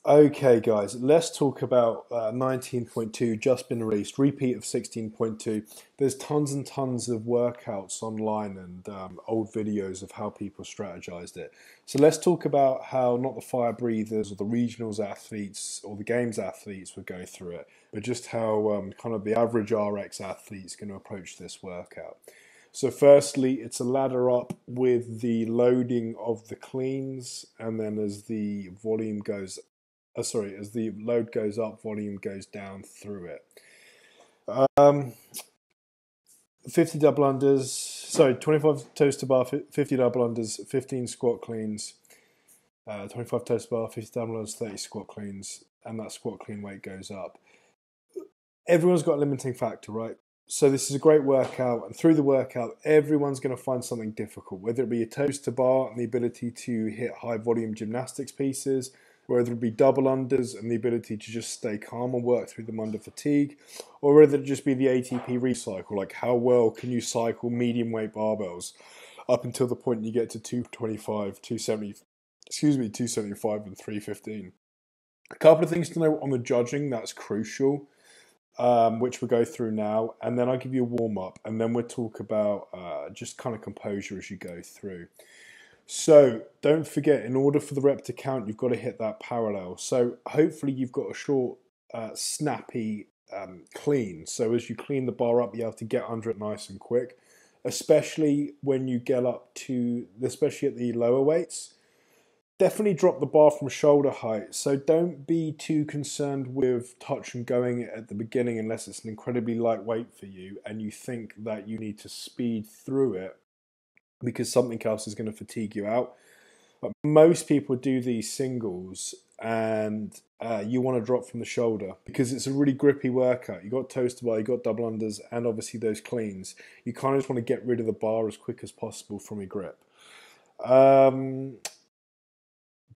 Okay, guys, let's talk about 19.2, just been released, repeat of 16.2. There's tons and tons of workouts online and old videos of how people strategized it. So let's talk about how not the fire breathers or the regionals athletes or the games athletes would go through it, but just how kind of the average RX athlete is going to approach this workout. So firstly, it's a ladder up with the loading of the cleans, and then as the volume goes as the load goes up, volume goes down through it. Um, 50 double unders, sorry, 25 toes to bar, 50 double unders, 15 squat cleans, 25 toes to bar, 50 double unders, 30 squat cleans, and that squat clean weight goes up. Everyone's got a limiting factor, right? So this is a great workout, and through the workout, everyone's going to find something difficult, whether it be a toes to bar and the ability to hit high volume gymnastics pieces, whether it be double unders and the ability to just stay calm and work through them under fatigue, or whether it just be the ATP recycle, like how well can you cycle medium weight barbells up until the point you get to 225, 270, 275 and 315. A couple of things to know on the judging that's crucial, which we'll go through now, and then I'll give you a warm-up, and then we'll talk about just kind of composure as you go through. So don't forget, in order for the rep to count, you've got to hit that parallel. So hopefully you've got a short, snappy clean. So as you clean the bar up, you have to get under it nice and quick, especially when you get up to, especially at the lower weights. Definitely drop the bar from shoulder height. So don't be too concerned with touch and going at the beginning unless it's an incredibly light weight for you and you think that you need to speed through it because something else is going to fatigue you out. But most people do these singles and you want to drop from the shoulder because it's a really grippy workout. You got toes to bar, you got double unders, and obviously those cleans. You kind of just want to get rid of the bar as quick as possible from your grip.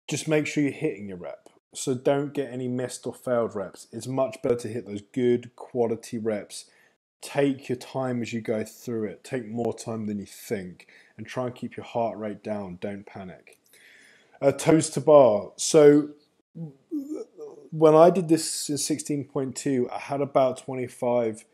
Just make sure you're hitting your rep. So don't get any missed or failed reps. It's much better to hit those good quality reps. Take your time as you go through it. Take more time than you think and try and keep your heart rate down. Don't panic. Toes to bar. So when I did this in 16.2, I had about 25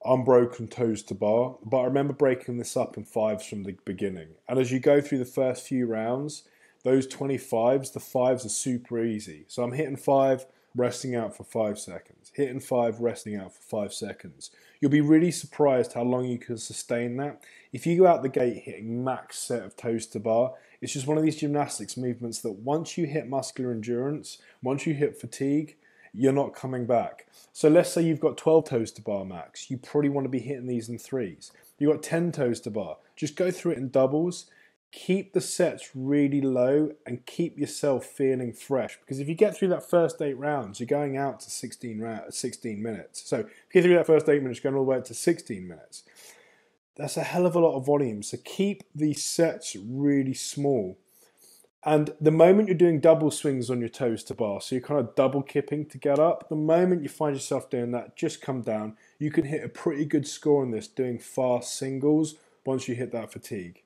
unbroken toes to bar, but I remember breaking this up in fives from the beginning. And as you go through the first few rounds, those 25s, the fives are super easy. So I'm hitting five, resting out for 5 seconds. Hitting five, resting out for 5 seconds. You'll be really surprised how long you can sustain that. If you go out the gate hitting max set of toes to bar, it's just one of these gymnastics movements that once you hit muscular endurance, once you hit fatigue, you're not coming back. So let's say you've got 12 toes to bar max. You probably want to be hitting these in threes. You've got 10 toes to bar. Just go through it in doubles. Keep the sets really low and keep yourself feeling fresh. Because if you get through that first 8 rounds, you're going out to 16 minutes. So if you get through that first 8 minutes, you're going all the way up to 16 minutes. That's a hell of a lot of volume. So keep these sets really small. And the moment you're doing double swings on your toes to bar, so you're kind of double kipping to get up, the moment you find yourself doing that, just come down. You can hit a pretty good score on this doing fast singles once you hit that fatigue.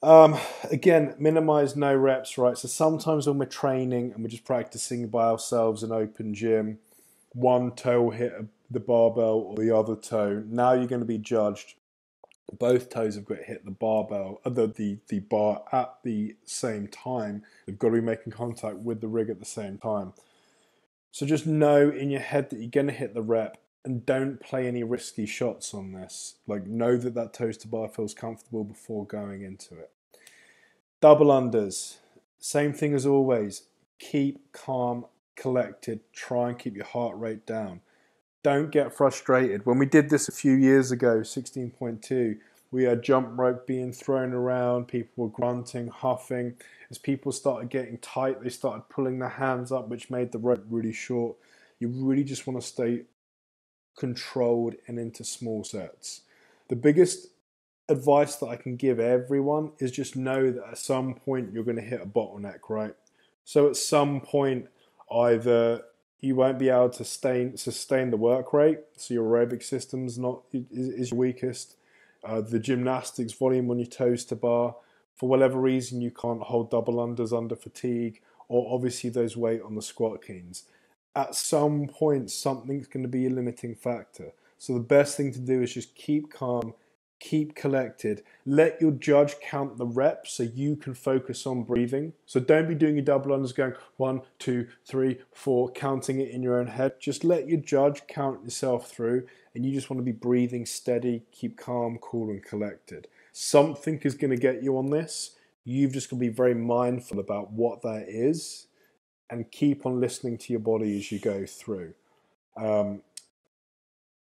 Again, minimize no reps, right? So sometimes when we're training and we're just practicing by ourselves in open gym, one toe will hit the barbell or the other toe. Now you're going to be judged. Both toes have got to hit the barbell, the bar at the same time. They've got to be making contact with the rig at the same time. So just know in your head that you're going to hit the rep and don't play any risky shots on this. Like know that that toes to bar feels comfortable before going into it. Double unders, same thing as always. Keep calm, collected, try and keep your heart rate down. Don't get frustrated. When we did this a few years ago, 16.2, we had jump rope being thrown around, people were grunting, huffing. As people started getting tight, they started pulling their hands up, which made the rope really short. You really just want to stay controlled and into small sets. The biggest advice that I can give everyone is just know that at some point you're going to hit a bottleneck, right? So at some point, either you won't be able to sustain the work rate, so your aerobic system's not is your weakest. The gymnastics volume on your toes to bar, for whatever reason you can't hold double unders under fatigue, or obviously those weight on the squat cleans. At some point, something's going to be a limiting factor. So the best thing to do is just keep calm, keep collected. Let your judge count the reps so you can focus on breathing. So don't be doing your double unders going 1, 2, 3, 4, counting it in your own head. Just let your judge count yourself through, and you just want to be breathing steady, keep calm, cool, and collected. Something is going to get you on this. You've just got to be very mindful about what that is and keep on listening to your body as you go through.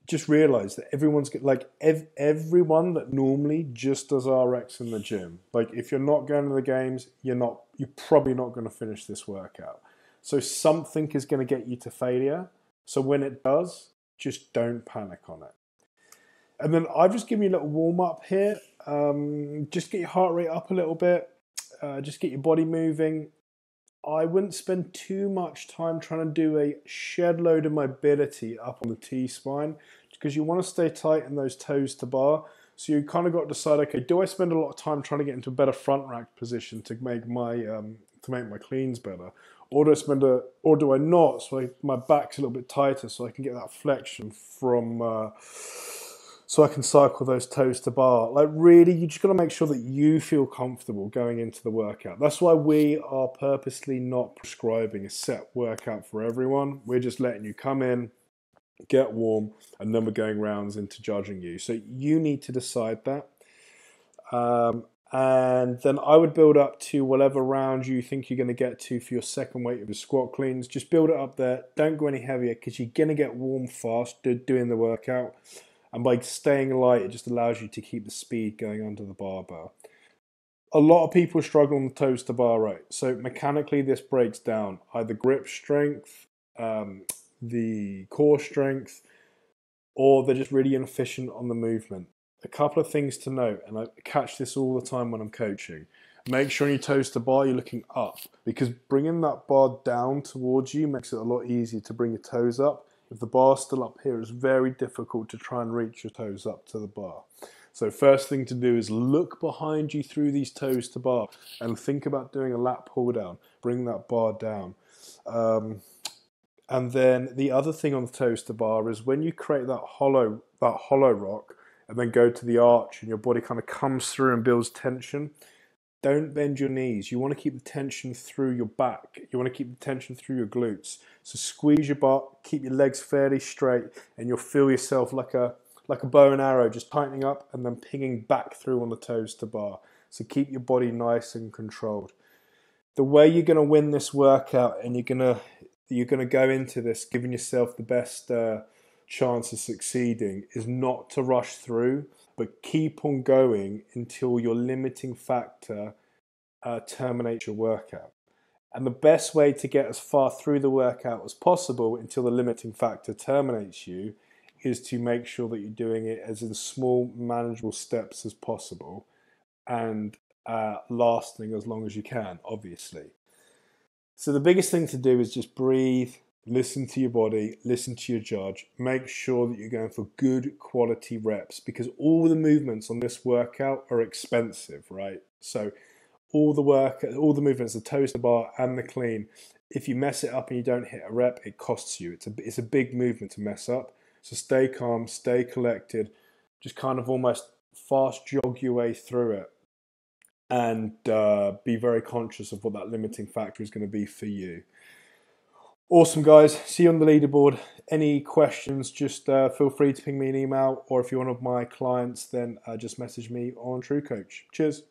Just realize that everyone's like everyone that normally just does RX in the gym. Like if you're not going to the games, you're probably not going to finish this workout. So something is going to get you to failure. So when it does, just don't panic on it. And then I've just given you a little warm up here. Just get your heart rate up a little bit. Just get your body moving. I wouldn't spend too much time trying to do a shed load of mobility up on the T-spine because you want to stay tight in those toes to bar. So you kind of got to decide, okay, do I spend a lot of time trying to get into a better front rack position to make my cleans better, or do I not? So my back's a little bit tighter, so I can get that flexion from. So I can cycle those toes to bar. Like really, you just got to make sure that you feel comfortable going into the workout. That's why we are purposely not prescribing a set workout for everyone. We're just letting you come in, get warm, and then we're going rounds into judging you. So you need to decide that. And then I would build up to whatever round you think you're going to get to for your second weight of your squat cleans. Just build it up there. Don't go any heavier because you're going to get warm fast doing the workout. And by staying light, it just allows you to keep the speed going under the barbell. A lot of people struggle on the toes to bar rate. So mechanically, this breaks down either grip strength, the core strength, or they're just really inefficient on the movement. A couple of things to note, and I catch this all the time when I'm coaching. Make sure on your toes to bar, you're looking up, because bringing that bar down towards you makes it a lot easier to bring your toes up. If the bar's still up here, it's very difficult to try and reach your toes up to the bar. So first thing to do is look behind you through these toes to bar and think about doing a lat pull down. Bring that bar down. And then the other thing on the toes to bar is when you create that hollow rock and then go to the arch and your body kind of comes through and builds tension, don't bend your knees. You want to keep the tension through your back. You want to keep the tension through your glutes. So squeeze your butt, keep your legs fairly straight, and you'll feel yourself like a bow and arrow, just tightening up and then pinging back through on the toes to bar. So keep your body nice and controlled. The way you're going to win this workout, and you're gonna go into this giving yourself the best chance of succeeding, is not to rush through, but keep on going until your limiting factor terminates your workout. And the best way to get as far through the workout as possible until the limiting factor terminates you is to make sure that you're doing it as in small, manageable steps as possible and lasting as long as you can, obviously. So the biggest thing to do is just breathe, listen to your body, listen to your judge, make sure that you're going for good quality reps, because all the movements on this workout are expensive, right? So all the movements, the toes to bar and the clean, if you mess it up and you don't hit a rep, it costs you. It's a big movement to mess up. So stay calm, stay collected, just kind of almost fast jog your way through it, and be very conscious of what that limiting factor is going to be for you. Awesome, guys. See you on the leaderboard. Any questions, just feel free to ping me an email, or if you're one of my clients, then just message me on TrueCoach. Cheers.